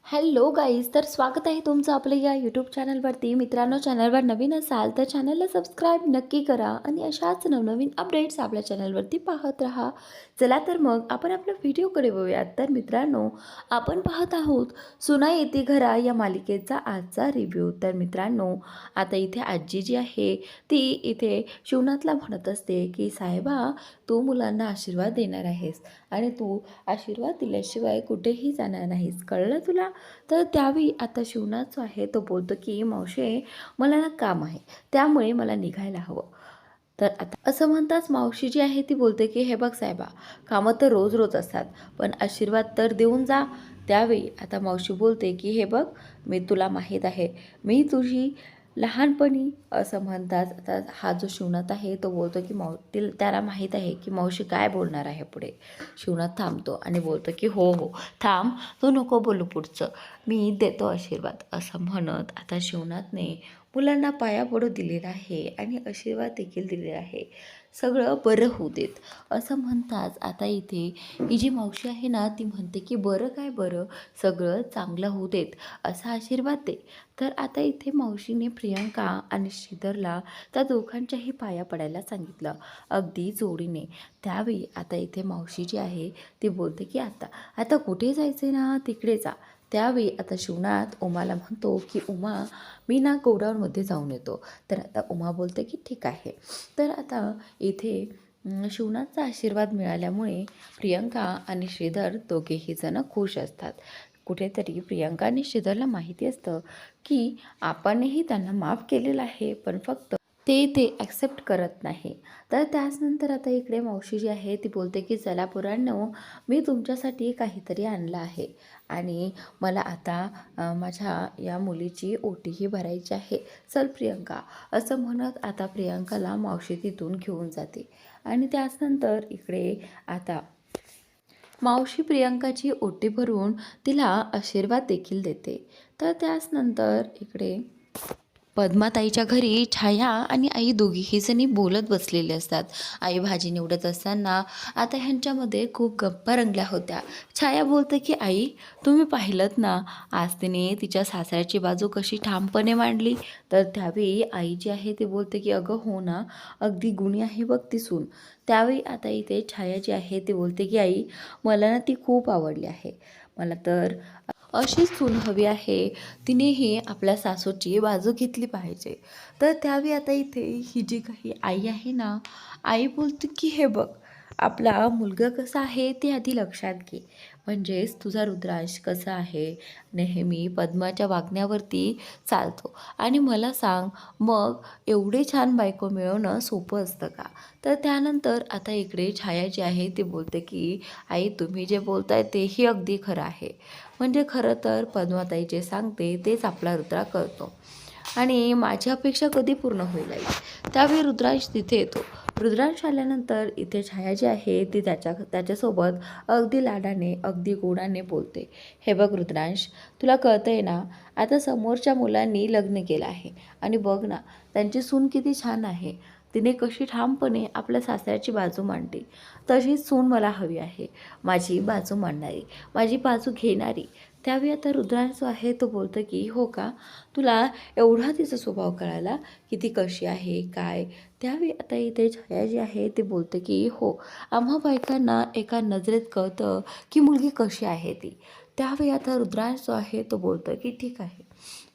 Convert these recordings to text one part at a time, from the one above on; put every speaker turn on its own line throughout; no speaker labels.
Hello guys, तर स्वागत आहे तुमचं आपलं या यूट्यूब चॅनलवरती. मित्रांनो, चॅनलवर नवीन असाल तर चॅनलला सबस्क्राईब नक्की करा आणि अशाच नवनवीन अपडेट्स आपल्या चॅनलवरती पाहत राहा. चला तर मग आपण आपल्या व्हिडिओकडे वळूयात. तर मित्रांनो, आपण पाहत आहोत सुना येती घरा या मालिकेचा आजचा रिव्ह्यू. तर मित्रांनो, आता इथे आजी जी आहे ती इथे शिवनाथला म्हणत असते की साहेबा, तू मुलांना आशीर्वाद देणार आहेस आणि तू आशीर्वाद दिल्याशिवाय कुठेही जाणार नाहीस, कळलं तुला? तर त्यावेळी आता शिवनाथ जो आहे तो बोलतो की मावशी, मला ना काम आहे, त्यामुळे मला निघायला हवं. तर आता असं म्हणताच मावशी जी आहे ती बोलते की हे बघ साहेबा, कामं तर रोज रोज असतात, पण आशीर्वाद तर देऊन जा. त्यावेळी आता मावशी बोलते की हे बघ, मी तुला माहीत आहे, मी तुझी लहानपणी असं म्हणतात. आता हा जो शिवनाथ आहे तो बोलतो की त्याला माहीत आहे की मावशी काय बोलणार आहे पुढे. शिवनाथ थांबतो आणि बोलतो की हो हो, थांब, तू नको बोलू पुढचं, मी देतो आशीर्वाद. असं म्हणत आता शिवनाथने मुलांना पाया पडू दिलेला आहे आणि आशीर्वाद देखील दिलेला आहे. सगळं बरं होऊ देत असं म्हणताच आता इथे ही जी मावशी आहे ना ती म्हणते की बरं काय बरं, सगळं चांगलं होऊ देत असा आशीर्वाद दे. तर आता इथे मावशीने प्रियंका आणि श्रीधरला त्या दोघांच्याही पाया पडायला सांगितलं, अगदी जोडीने. त्यावेळी आता इथे मावशी जी आहे ती बोलते की आता आता कुठे जायचं ना, तिकडे जा. त्यावेळी आता शिवनाथ उमाला म्हणतो की उमा, मी ना गोडाऊनमध्ये जाऊन येतो. तर आता उमा बोलते की ठीक आहे. तर आता इथे शिवनाथचा आशीर्वाद मिळाल्यामुळे प्रियंका आणि श्रीधर दोघेही जण खुश असतात. कुठेतरी प्रियंका आणि श्रीधरला माहिती असतं की आपणही त्यांना माफ केलेलं आहे, पण फक्त ते ॲक्सेप्ट करत नाही. तर त्याचनंतर आता इकडे मावशी जी आहे ती बोलते की चला पोरांनो, मी तुमच्यासाठी काहीतरी आणलं आहे आणि मला आता माझ्या या मुलीची ओटीही भरायची आहे. चल प्रियंका, असं म्हणत आता प्रियंकाला मावशी तिथून घेऊन जाते आणि त्याचनंतर इकडे आता मावशी प्रियंकाची ओटी भरून तिला आशीर्वाद देखील देते. तर त्याचनंतर इकडे पद्माताईच्या घरी छाया आणि आई दोघीही जणी बोलत बसलेले असतात. आई भाजी निवडत असताना आता ह्यांच्यामध्ये खूप गप्पा रंगल्या होत्या. छाया बोलते की आई, तुम्ही पाहिलंत ना, आज तिने तिच्या सासऱ्याची बाजू कशी ठामपणे मांडली. तर त्यावेळी आई जी आहे ती बोलते की अगं हो ना, अगदी गुणी आहे बघ ती सून. त्यावेळी आता इथे छाया जी आहे ती बोलते की आई, मला ना ती खूप आवडली आहे, मला तर अशीच सून हवी आहे, तिनेही आपल्या सासूची बाजू घेतली पाहिजे. तर त्यावेळी आता इथे ही जी काही आई आहे ना, आई बोलते की हे बघ, आपला मुलगा कसा आहे ते आधी लक्षात घे. म्हणजेच तुझा रुद्रांश कसा आहे, नेहमी पद्माच्या वागण्यावरती चालतो. आणि मला सांग, मग एवढे छान बायको मिळवणं सोपं असतं का? तर त्यानंतर आता इकडे छाया जी आहे ती बोलते की आई, तुम्ही जे बोलताय तेही अगदी खरं आहे. म्हणजे खरं तर पद्माताई जे सांगते तेच आपला रुद्रा करतो आणि माझी अपेक्षा कधी पूर्ण होईल आई? त्यावेळी रुद्रांश तिथे येतो. रुद्रांश आल्यानंतर इथे छाया जी आहे ती त्याच्यासोबत अगदी लाडाने अगदी गोडाने बोलते. हे बघ रुद्रांश, तुला कळतं आहे ना, आता समोरच्या मुलांनी लग्न केलं आहे आणि बघ ना, त्यांची सून किती छान आहे, तिने कशी ठामपणे आपल्या सासऱ्याची बाजू मांडली. तशीच सून मला हवी आहे, माझी बाजू मांडणारी, माझी बाजू घेणारी. त्यावेळी आता रुद्रांश जो आहे तो बोलतो की हो का, तुला एवढा तिचा स्वभाव कळाला की ती कशी आहे काय? त्यावेळी आता इथे छाया जी आहे ती बोलते की हो, आम्हा बायकांना एका नजरेत कळतं की मुलगी कशी आहे ती. त्यावेळी आता रुद्रांश जो आहे तो बोलतो की ठीक आहे,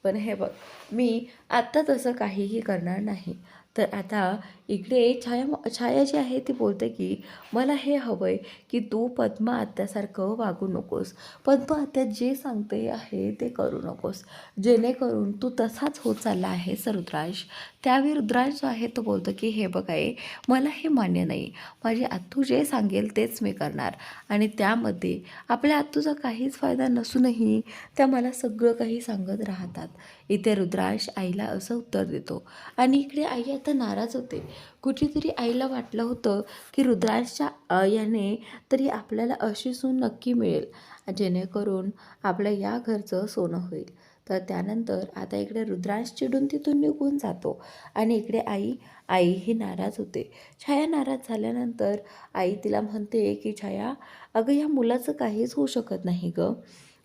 पण हे बघ, मी आत्ता तसं काहीही करणार नाही. तर आता इकडे छाया जी आहे ती बोलते की मला हे हवं आहे की तू पद्मा आत्यासारखं वागू नकोस, पद्मा आत्या जे सांगते आहे ते करू नकोस, जेणेकरून तू तसाच होत चालला आहेस रुद्रांश. त्यावेळी रुद्रांश जो आहे तो बोलतो की हे बघ आहे, मला हे मान्य नाही, माझी आत्तू जे सांगेल तेच मी करणार आणि त्यामध्ये आपल्या आत्तूचा काहीच फायदा नसूनही त्या मला सगळं काही सांगत राहतात. इथे रुद्रांश आईला असं उत्तर देतो आणि इकडे आई आता नाराज होते. कुठेतरी आईला वाटलं होतं की रुद्रांशच्या याने तरी आपल्याला अशी सून नक्की मिळेल जेणेकरून आपलं या घरचं सोनं होईल. तर त्यानंतर आता इकडे रुद्रांश चिडून तिथून निघून जातो आणि इकडे आई ही नाराज होते. छाया नाराज झाल्यानंतर आई तिला म्हणते की छाया, अगं या मुलाचं काहीच होऊ शकत नाही गं,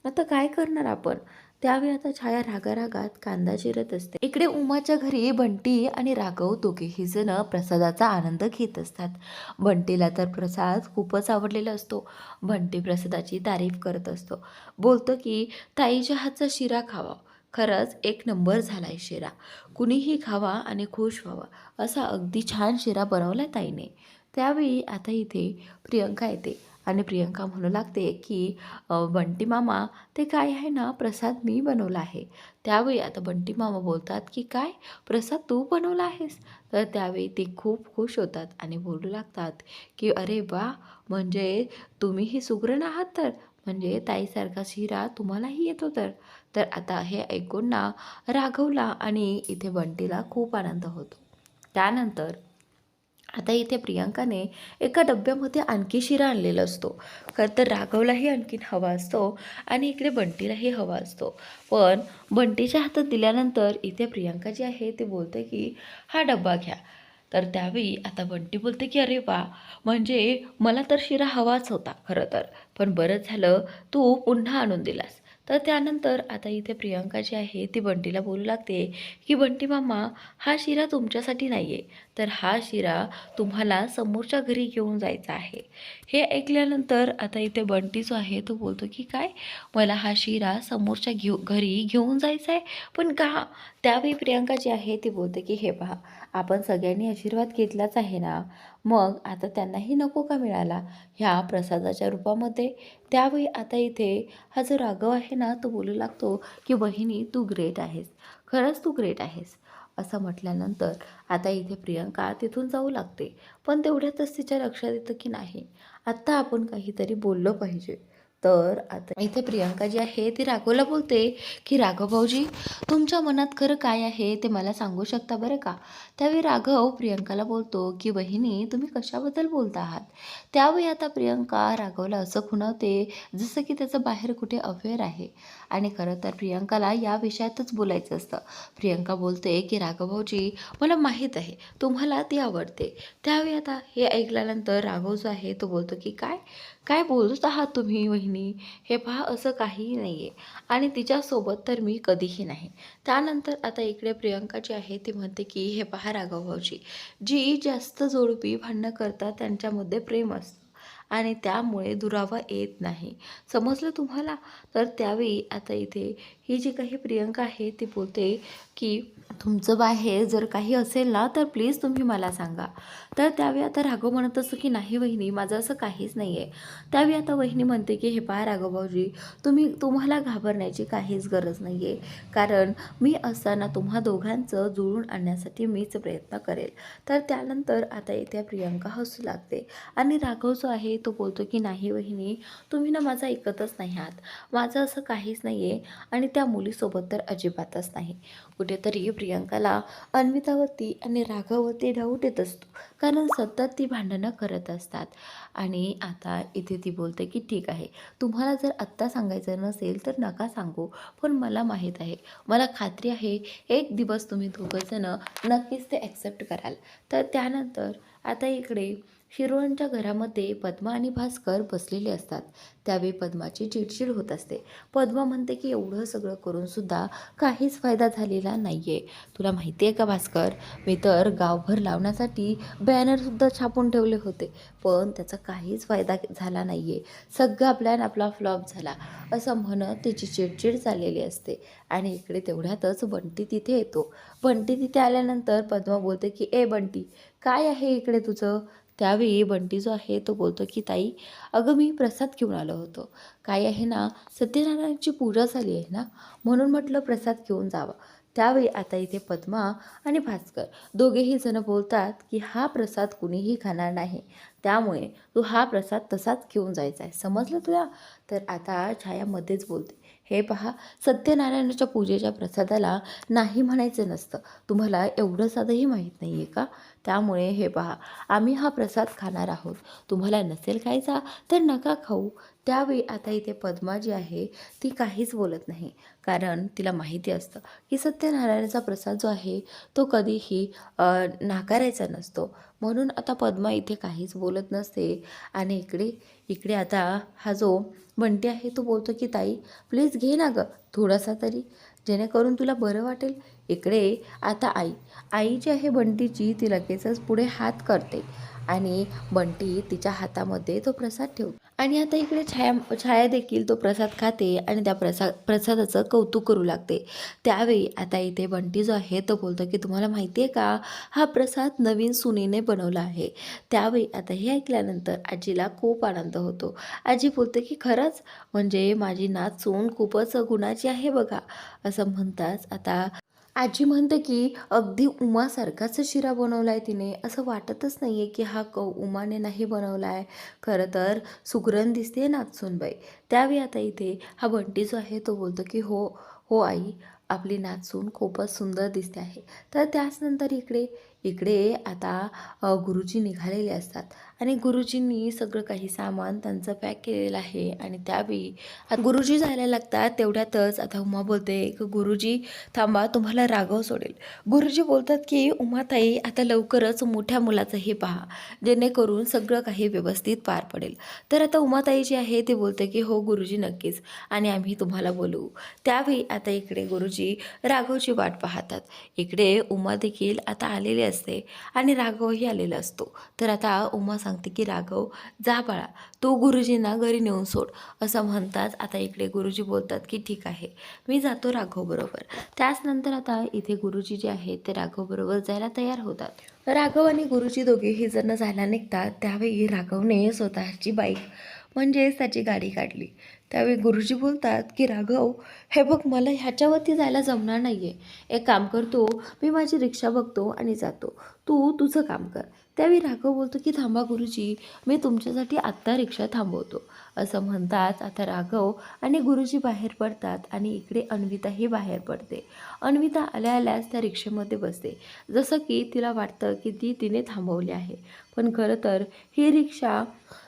आता काय करणार आपण? त्यावेळी आता छाया रागारागात कांदा चिरत असते. इकडे उमाच्या घरी बंटी आणि राघव दोघेही जण प्रसादाचा आनंद घेत असतात. बंटीला तर प्रसाद खूपच आवडलेला असतो. बंटी प्रसादाची तारीफ करत असतो. बोलतो की ताईच्या हातचा शिरा खावा. खरंच एक नंबर झालाय शिरा. कुणीही खावा आणि खुश व्हावा. असा अगदी छान शिरा बनवला ताईने. त्यावेळी आता इथे प्रियंका येते आणि प्रियंका म्हणू लागते की बंटी मामा, ते काय आहे ना, प्रसाद मी बनवला आहे. त्यावेळी आता बंटी मामा बोलतात की काय, प्रसाद तू बनवला आहेस? तर त्यावेळी ते खूप खुश होतात आणि बोलू लागतात की अरे वा, म्हणजे तुम्हीही सुगरण आहात तर, म्हणजे ताईसारखा शिरा तुम्हालाही येतो तर. तर आता हे ऐकून ना राघवला आणि इथे बंटीला खूप आनंद होतो. त्यानंतर आता इथे प्रियांकाने एका डब्यामध्ये आणखी शिरा आणलेला असतो. खरं तर राघवलाही आणखीन हवा असतो आणि इकडे बंटीलाही हवा असतो. पण बंटीच्या हातात दिल्यानंतर इथे प्रियांका जी आहे ते बोलते की हा डब्बा घ्या. तर त्यावेळी आता बंटी बोलते की अरे वा, म्हणजे मला तर शिरा हवाच होता खरं तर, पण बरं झालं तू पुन्हा आणून दिलास. तर त्यानंतर आता इथे प्रियांका जी आहे ती बंटीला बोलू लागते की बंटी मामा, हा शिरा तुमच्यासाठी नाही आहे, तर हा शिरा तुम्हाला समोरच्या घरी घेऊन जायचा आहे. हे ऐकल्यानंतर आता इथे बंटी जो आहे तो बोलतो की काय, मला हा शिरा समोरच्या घरी घेऊन जायचा आहे, पण का? त्यावेळी प्रियांका जी आहे ती बोलते की हे पहा, आपण सगळ्यांनी आशीर्वाद घेतलाच आहे ना, मग आता त्यांनाही नको का मिळाला ह्या प्रसादाच्या रूपामध्ये? त्यावेळी आता इथे हा जो राघव आहे ना तो बोलू लागतो की बहिणी, तू ग्रेट आहेस, खरंच तू ग्रेट आहेस. असं म्हटल्यानंतर आता इथे प्रियंका तिथून जाऊ लागते. पण तेवढ्यातच तिच्या लक्षात येतं की नाही, आत्ता आपण काहीतरी बोललं पाहिजे. तर आता इथे प्रियंका जी आहे ती राघवला बोलते की राघव भाऊजी, तुमच्या मनात खरं काय आहे ते मला सांगू शकता बरं का? त्यावेळी राघव प्रियंकाला बोलतो की वहिनी, तुम्ही कशाबद्दल बोलता आहात? त्यावेळी आता प्रियंका राघवला असं खुणवते जसं की त्याचं बाहेर कुठे अफेअर आहे. आणि खरं तर प्रियंकाला या विषयातच बोलायचं असतं. प्रियंका बोलते की राघव भाऊजी, मला माहीत आहे तुम्हाला ती आवडते. त्यावेळी आता हे ऐकल्यानंतर राघव जो आहे तो बोलतो की काय, काय बोलत आहात तुम्ही वहिनी? हे पहा, असं काहीही नाही आहे आणि तिच्यासोबत तर मी कधीही नाही. त्यानंतर आता इकडे प्रियंका जी आहे ती म्हणते की हे पहा राघव भाऊजी, जी जास्त जोडपी भांडणं करतात त्यांच्यामध्ये प्रेम असतं आणि त्यामुळे दुरावा येत नाही. समजलं तुम्हाला? तर त्यावेळी आता इथे ही जी काही प्रियंका आहे ती बोलते की तुमचं बाहेर जर काही असेल ना तर प्लीज तुम्ही मला सांगा. तर त्यावेळी आता राघव म्हणत असतो की नाही वहिनी, माझं असं काहीच नाही आहे. त्यावेळी आता वहिनी म्हणते की हे पहा राघव भाऊजी, तुम्हाला घाबरण्याची काहीच गरज नाही आहे, कारण मी असताना तुम्हा दोघांचं जुळून आणण्यासाठी मीच प्रयत्न करेल. तर त्यानंतर आता इथे प्रियंका हसू लागते आणि राघव जो आहे तो बोलतो की नाही वहिनी, तुम्ही ना माझं ऐकतच नाही आहात. माझं असं काहीच नाही आहे आणि त्या मुलीसोबत तर अजिबातच नाही. कुठेतरी प्रियंकाला अन्वितावरती आणि राघववरती डाऊट येत असतो, कारण सतत ती भांडणं करत असतात. आणि आता इथे ती बोलते की ठीक आहे, तुम्हाला जर आत्ता सांगायचं नसेल तर नका सांगू, पण मला माहीत आहे, मला खात्री आहे एक दिवस तुम्ही दोघंजणं नक्कीच ते ॲक्सेप्ट कराल. तर त्यानंतर आता इकडे शिरोळच्या घरामध्ये पद्मा आणि भास्कर बसलेले असतात. त्यावेळी पद्माची चिडचिड होत असते. पद्मा म्हणते की एवढं सगळं करूनसुद्धा काहीच फायदा झालेला नाही आहे. तुला माहिती आहे का भास्कर, मी तर गावभर लावण्यासाठी बॅनरसुद्धा छापून ठेवले होते, पण त्याचा काहीच फायदा झाला नाही आहे. सगळा प्लॅन आपला फ्लॉप झाला, असं म्हणत त्याची चिडचिड चाललेली असते. आणि इकडे तेवढ्यातच बंटी तिथे येतो. बंटी तिथे आल्यानंतर पद्मा बोलते की ए बंटी, काय आहे इकडे तुझं? त्यावेळी बंटी जो आहे तो बोलतो की ताई, अगं मी प्रसाद घेऊन आलो होतो. काय आहे ना, सत्यनारायणची पूजा झाली आहे ना, म्हणून म्हटलं प्रसाद घेऊन जावा. त्यावेळी आता इथे पद्मा आणि भास्कर दोघेही जण बोलतात की हा प्रसाद कुणीही खाणार नाही, त्यामुळे तू हा प्रसाद तसाच घेऊन जायचा आहे, समजलं तुला? तर आता छायामध्येच बोलते, हे पहा, सत्यनारायणाच्या पूजेच्या प्रसादाला नाही म्हणायचं नसतं, तुम्हाला एवढं साधंही माहीत नाही आहे का? त्यामुळे हे पहा, आम्ही हा प्रसाद खाणार आहोत. तुम्हाला नसेल खायचा तर नका खाऊ. त्यावेळी आता इथे पद्मा जी आहे ती काहीच बोलत नाही, कारण तिला माहिती असतं की सत्यनारायणाचा प्रसाद जो आहे तो कधीही नाकारायचा नसतो. म्हणून आता पद्मा इथे काहीच बोलत नसते. आणि इकडे इकडे आता हा जो बंटी आहे तो बोलतो की ताई प्लीज घे ना गं थोडासा तरी, जेणेकरून तुला बरं वाटेल. इकडे आता आई जी आहे बंटीची ती लगेचच पुढे हात करते आणि बंटी तिच्या हातामध्ये तो प्रसाद ठेवतो. आणि आता इकडे छाया देखील तो प्रसाद खाते आणि त्या प्रसादाचं कौतुक करू लागते. त्यावेळी आता इथे बंटी जो आहे तो बोलतो की तुम्हाला माहिती आहे का, हा प्रसाद नवीन सुनेने बनवला आहे. त्यावेळी आता हे ऐकल्यानंतर आजीला खूप आनंद होतो. आजी बोलते की खरंच, म्हणजे माझी नात सून खूपच गुणाची आहे बघा. असं म्हणताच आता आजी म्हणते की अगदी उमासारखाच शिरा बनवला आहे तिने, असं वाटतच नाही आहे की हा उमाने नाही बनवला आहे. खरं तर सुगरण दिसते नाचसूनबाई. त्यावेळी आता इथे हा बंटी जो आहे तो बोलतो की हो हो आई, आपली नाचसून खूपच सुंदर दिसते आहे. तर त्याचनंतर इकडे इकडे आता गुरुजी निघालेले असतात आणि गुरुजींनी सगळं काही सामान त्यांचं पॅक केलेलं आहे. आणि त्यावेळी गुरुजी जायला लागतात. तेवढ्यातच आता उमा बोलते की गुरुजी थांबा, तुम्हाला राघव सोडेल. गुरुजी बोलतात की उमाताई आता लवकरच मोठ्या मुलाचं हे पहा, जेणेकरून सगळं काही व्यवस्थित पार पडेल. तर आता उमाताई जी आहे ते बोलते की हो गुरुजी नक्कीच, आणि आम्ही तुम्हाला बोलवू. त्यावेळी आता इकडे गुरुजी राघवची वाट पाहतात. इकडे उमा देखील आता आलेली असते आणि राघवही आलेला असतो. तर आता उमा सांगते की राघव जा बाळा, तू गुरुजींना घरी नेऊन सोड. असं म्हणताच आता इकडे गुरुजी बोलतात की ठीक आहे, मी जातो राघव बरोबर. त्याचनंतर आता इथे गुरुजी जे आहेत ते राघव बरोबर जायला तयार होतात. राघव आणि गुरुजी दोघेही जण जायला निघतात. त्यावेळी राघवने स्वतःची बाईक म्हणजेच त्याची गाडी काढली. त्यावेळी गुरुजी बोलतात की राघव, हे बघ मला ह्याच्यावरती जायला जमणार नाही आहे. एक काम करतो, मी माझी रिक्षा बघतो आणि जातो, तू तुझं काम कर. त्यावेळी राघव बोलतो की थांबा गुरुजी, मी तुमच्यासाठी आत्ता रिक्षा थांबवतो. असं म्हणताच आता राघव आणि गुरुजी बाहेर पडतात आणि इकडे अन्विताही बाहेर पडते. अन्विता आल्या आल्याच त्या रिक्षेमध्ये बसते, जसं की तिला वाटतं की तिने थांबवली आहे, पण खरं तर ही रिक्षा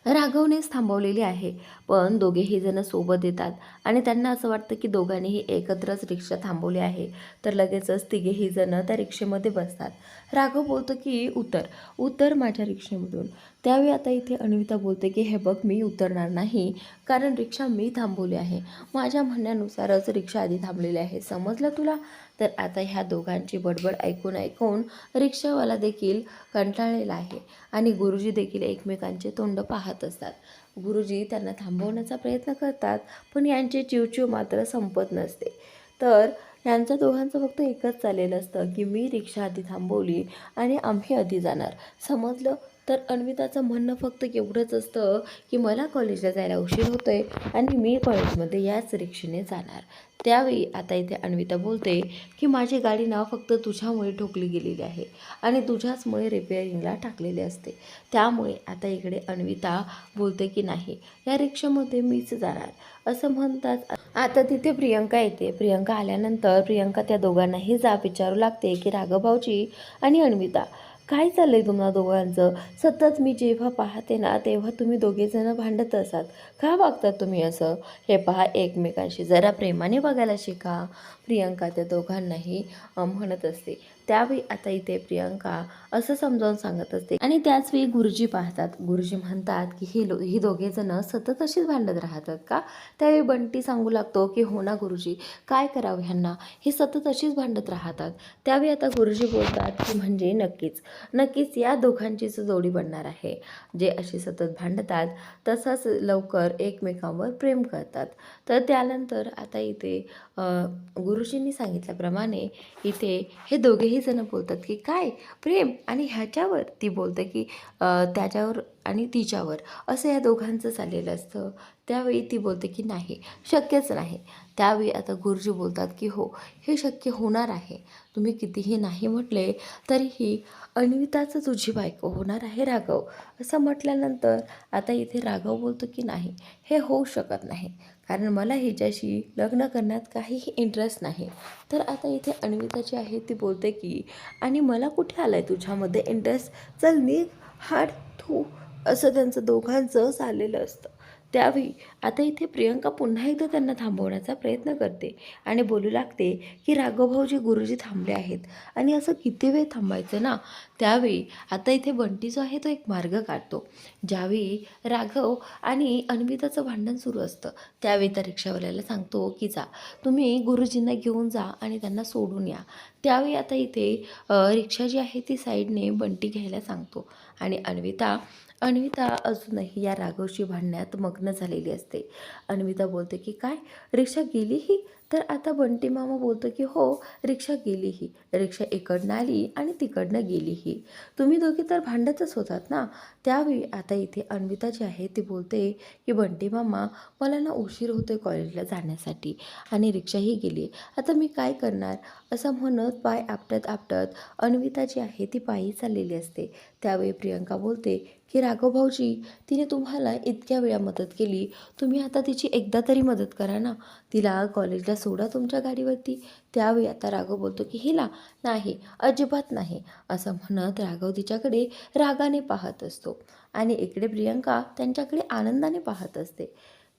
राघवनेच थांबवलेली आहे. पण दोघेही जण सोबत येतात आणि त्यांना असं वाटतं की दोघांनीही एकत्रच रिक्षा थांबवली आहे. तर लगेचच तिघेही जण त्या रिक्षेमध्ये बसतात. राघव बोलतो की उतर उतर माझ्या रिक्षेमधून. त्यावेळी आता इथे अन्विता बोलते की हे बघ, मी उतरणार नाही, कारण रिक्षा मी थांबवली आहे. माझ्या म्हणण्यानुसारच रिक्षा आधी थांबलेली आहे, समजलं तुला? तर आता ह्या दोघांची बडबड ऐकून ऐकून रिक्षावाला देखील कंटाळलेला आहे आणि गुरुजी देखील एकमेकांचे तोंड पाहत असतात. गुरुजी त्यांना थांबवण्याचा प्रयत्न करतात, पण यांची चिवचिव मात्र संपत नसते. तर यांचं दोघांचं फक्त एकच चाललेलं असतं की मी रिक्षा आधी थांबवली आणि आम्ही आधी जाणार, समजलं? तर अन्विताचं म्हणणं फक्त एवढंच असतं की मला कॉलेजला जायला उशीर होतोय आणि मी कॉलेजमध्ये याच रिक्षेने जाणार. त्यावेळी आता इथे अन्विता बोलते की माझी गाडी ना फक्त तुझ्यामुळे ठोकली गेलेली आहे आणि तुझ्याचमुळे रिपेअरिंगला टाकलेले असते. त्यामुळे आता इकडे अन्विता बोलते की नाही, या रिक्षामध्ये मीच जाणार. असं म्हणतात आता तिथे प्रियंका येते. प्रियंका आल्यानंतर प्रियंका त्या दोघांनाही विचारू लागते की राघव भाऊजी आणि अन्विता, काय चाललं आहे तुम्हाला दोघांचं? सतत मी जेव्हा पाहते ना तेव्हा तुम्ही दोघेजणं भांडत असाल, का वागतात तुम्ही असं? हे पहा, एकमेकांशी जरा प्रेमाने बघायला शिका. प्रियंका त्या दोघांनाही म्हणत असते. त्यावेळी आता इथे प्रियंका असं समजावून सांगत असते आणि त्याचवेळी गुरुजी पाहतात. गुरुजी म्हणतात की ही दोघेजणं सतत अशीच भांडत राहतात का? त्यावेळी बंटी सांगू लागतो की हो ना गुरुजी, काय करावं ह्यांना, हे सतत अशीच भांडत राहतात. त्यावेळी आता गुरुजी बोलतात की म्हणजे नक्कीच नक्कीच या दोघांचीच जोडी बनणार आहे, जे अशी सतत भांडतात तसंच लवकर एकमेकांवर प्रेम करतात. तर त्यानंतर आता इथे गुरुजींनी सांगितल्याप्रमाणे इथे हे दोघेही जण बोलतात की काय प्रेम, आणि ह्याच्यावर ती बोलते की त्याच्यावर आणि तिच्यावर, असं या दोघांचं चाललेलं असतं. त्यावेळी ती बोलते की नाही, शक्यच नाही. त्यावेळी आता गुरुजी बोलतात की हो, हे शक्य होणार आहे. तुम्ही कितीही नाही म्हटले तरीही अन्विताचं तुझी बायको होणार आहे राघव. असं म्हटल्यानंतर आता इथे राघव बोलतो की नाही, हे होऊ शकत नाही, कारण मला हिच्याशी लग्न करण्यात काहीही इंटरेस्ट नाही. तर आता इथे अन्विता जी आहे ती बोलते की आणि मला कुठे आलं आहे तुझ्यामध्ये इंटरेस्ट, चल निघ, हाड थू. असं त्यांचं दोघांचं चाललेलं असतं. त्यावेळी आता इथे प्रियंका पुन्हा एकदा त्यांना थांबवण्याचा प्रयत्न करते आणि बोलू लागते की राघवभाऊजी गुरुजी थांबले आहेत आणि असं किती वेळ थांबायचं ना. त्यावेळी आता इथे बंटी जो आहे तो एक मार्ग काढतो. ज्यावेळी राघव आणि अन्विताचं भांडण सुरू असतं त्यावेळी त्या रिक्षावाल्याला सांगतो की जा तुम्ही गुरुजींना घेऊन जा आणि त्यांना सोडून या. त्यावेळी आता इथे रिक्षा जी आहे ती साईडने बंटी घ्यायला सांगतो आणि अन्विता अन्विता अजूनही या राघवशी भांडण्यात मग्न झालेली असते. अन्विता बोलते की काय रिक्षा गेलीही? तर आता बंटी मामा बोलतो की हो रिक्षा गेलीही. रिक्षा इकडनं आली आणि तिकडनं गेलीही. तुम्ही दोघे तर भांडतच होतात ना. त्यावेळी आता इथे अन्विता जी आहे ती बोलते की बंटी मामा मला ना उशीर होतोय कॉलेजला जाण्यासाठी आणि रिक्षाही गेली. आता मी काय करणार? असं म्हणत पाय आपटत आपटत अन्विता जी आहे ती पायी चाललेली असते. त्यावेळी प्रियंका बोलते की राघवभाऊजी तिने तुम्हाला इतक्या वेळा मदत केली, तुम्ही आता तिची एकदा तरी मदत करा ना. तिला कॉलेजला सोडा तुमच्या गाडीवरती. त्यावेळी आता राघव बोलतो की हिला नाही, अजिबात नाही असं म्हणत राघव तिच्याकडे रागाने पाहत असतो आणि इकडे प्रियंका त्यांच्याकडे आनंदाने पाहत असते.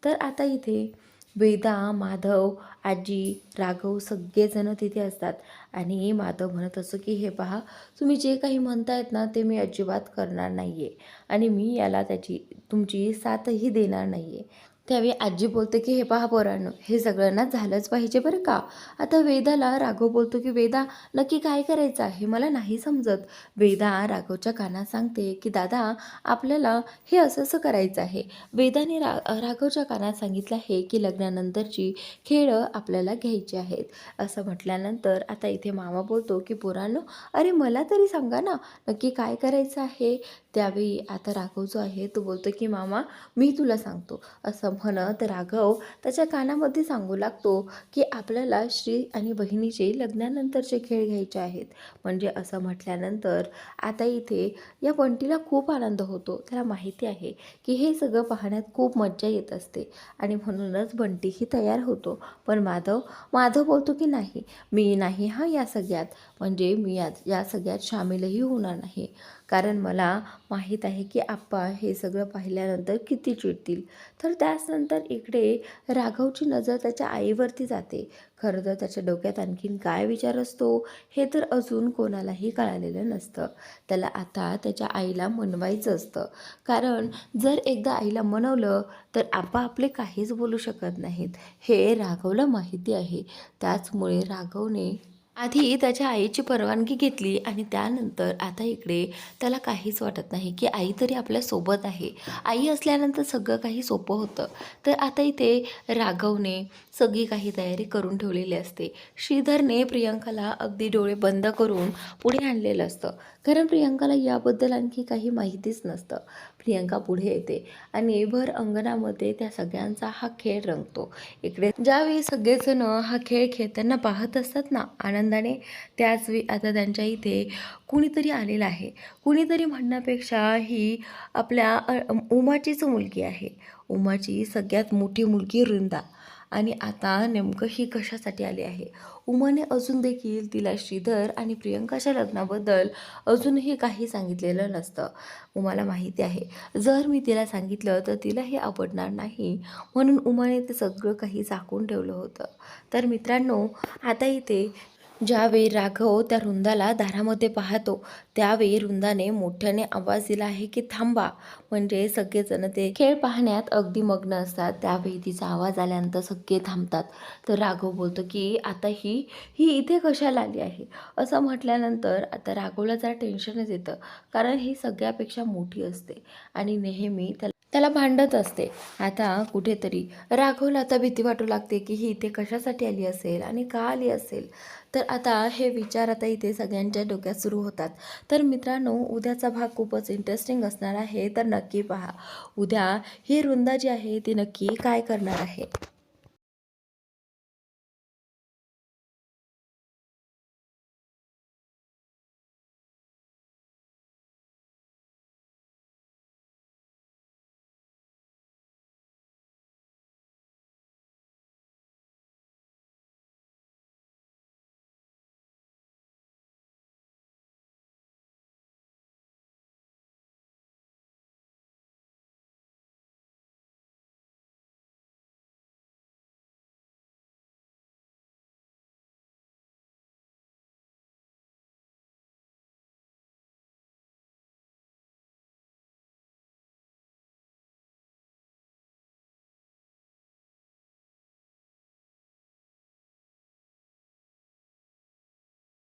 तर आता इथे वेदा, माधव, आजी, राघव सगळेजण तिथे असतात आणि माधव म्हणत असतो की हे पहा तुम्ही जे काही म्हणतायत ना ते मी अजिबात करणार नाही आहे आणि मी याला तुमची साथही देणार नाही आहे. त्यावेळी आजी बोलते की हे पहा पोरांनो हे सगळं ना झालंच पाहिजे बरं का. आता वेदाला राघव बोलतो की वेदा नक्की काय करायचं आहे मला नाही समजत. वेदा राघवच्या कानात सांगते की दादा आपल्याला हे असं असं करायचं आहे. वेदाने राघवच्या कानात सांगितलं आहे की लग्नानंतरची खेळं आपल्याला घ्यायची आहेत. असं म्हटल्यानंतर आता इथे मामा बोलतो की पोरांनो अरे मला तरी सांगा ना नक्की काय करायचं आहे. त्यावेळी आता राघव जो आहे तो बोलतो की मामा मी तुला सांगतो. असं म्हणत राघव त्याच्या कानामध्ये सांगू लागतो की आपल्याला श्री आणि बहिणीचे लग्नानंतरचे खेळ घ्यायचे आहेत. म्हणजे असं म्हटल्यानंतर आता इथे या बंटीला खूप आनंद होतो. त्याला माहिती आहे की हे सगळं पाहण्यात खूप मज्जा येत असते आणि म्हणूनच बंटीही तयार होतो. पण माधव बोलतो की नाही मी नाही हा या सगळ्यात म्हणजे मी या सगळ्यात सामीलही होणार नाही. कारण मला माहीत आहे की आप्पा हे सगळं पाहिल्यानंतर किती चिडतील. तर त्याचनंतर इकडे राघवची नजर त्याच्या आईवरती जाते. खरं तर त्याच्या डोक्यात आणखीन काय विचार असतो हे तर अजून कोणालाही कळालेलं नसतं. त्याला आता त्याच्या आईला मनवायचं असतं. कारण जर एकदा आईला मनवलं तर आप्पा आपले काहीच बोलू शकत नाहीत हे राघवला माहिती आहे. त्याचमुळे राघवने आधी त्याच्या आईची परवानगी घेतली आणि त्यानंतर आता इकडे त्याला काहीच वाटत नाही की आई तरी आपल्यासोबत आहे. आई असल्यानंतर सगळं काही सोपं होतं. तर आता इथे राघवने सगळी काही तयारी करून ठेवलेली असते. श्रीधरने प्रियंकाला अगदी डोळे बंद करून पुढे आणलेलं असतं. कारण प्रियंकाला याबद्दल आणखी काही माहितीच नसतं. प्रियंका पुढे येते आणि भर अंगणामध्ये त्या सगळ्यांचा हा खेळ रंगतो. इकडे ज्यावेळी सगळेजण हा खेळ खेळताना पाहत असतात ना आनंदाने त्याचवेळी आता त्यांच्या इथे कुणीतरी आलेलं आहे. कुणीतरी म्हणण्यापेक्षा ही आपल्या उमाचीच मुलगी आहे. उमाची सगळ्यात मोठी मुलगी वृंदा. आणि आता नेमकं ही कशासाठी आली आहे. उमाने अजून देखील तिला श्रीधर आणि प्रियंकाच्या लग्नाबद्दल अजूनही काही सांगितलेलं नसतं. उमाला माहिती आहे जर मी तिला सांगितलं तर तिला हे आवडणार नाही म्हणून उमाने ते सगळं काही झाकून ठेवलं होतं. तर मित्रांनो आता इथे ज्यावेळी राघव त्या वृंदाला दारामध्ये पाहतो त्यावेळी वृंदाने मोठ्याने आवाज दिला आहे की थांबा. म्हणजे सगळेजण ते खेळ पाहण्यात अगदी मग्न असतात. त्यावेळी तिचा आवाज आल्यानंतर सगळे थांबतात. तर राघव बोलतो की आता ही इथे कशाला आली आहे. असं म्हटल्यानंतर आता राघवला जरा टेन्शनच येतं. कारण ही सगळ्यापेक्षा मोठी असते आणि नेहमी त्याला भांडत असते. आता कुठेतरी राघवला आता भीती वाटू लागते की ही इथे कशासाठी आली असेल आणि का आली असेल. तर आता हे विचार आता इथे सगळ्यांच्या डोक्यात सुरू होतात. तर मित्रांनो उद्याचा भाग खूपच इंटरेस्टिंग असणार आहे तर नक्की पहा. उद्या ही वृंदा जी आहे ती नक्की काय करणार आहे.